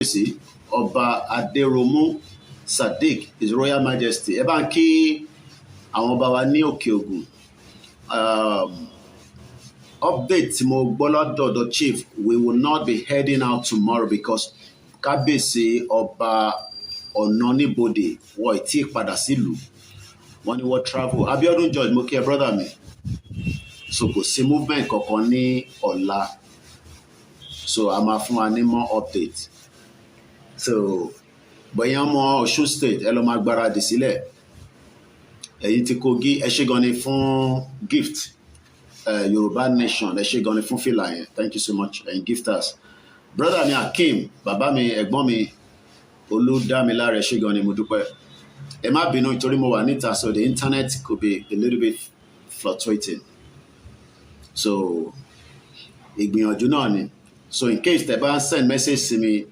kábíyèsí ọba Adéròmú Sadiq His Royal Majesty ẹ bá ń kí àwọn ọba wa ní òkè ògùn. Update tí mo gbọ́ lọ́dọ̀ chief, we will not be heading out tomorrow because kábíyèsí ọba Ọ̀nàníbodè wọ́n ì tí ì padà sílùú, wọ́n ní wọ́n travel. Abiodun George mo kí ẹ brother mi, so kò sí movement kankan ní ọ̀la, so a máa fún wa ní more update. So bóyá ọmọ Ọ̀ṣun state ẹ lọ máa gbáradì sílẹ̀, ẹ̀yin ti Kogi ẹ ṣé gan ni fún gift. Yoruba nation ẹ ṣé gan ni fún fìlà yẹn, thank you so much ẹ̀yin gifters. Brother mi Akeem, bàbá mi, ẹ̀gbọ́n mi Olúdámiláre ẹ ṣé gan ni mo dúpẹ́. Ẹ má bínú nítorí mo wà níta, so the internet could be a little bit fluctuating, so ìgbìyànjú náà ni. So in case tẹ́ bá send message sí mi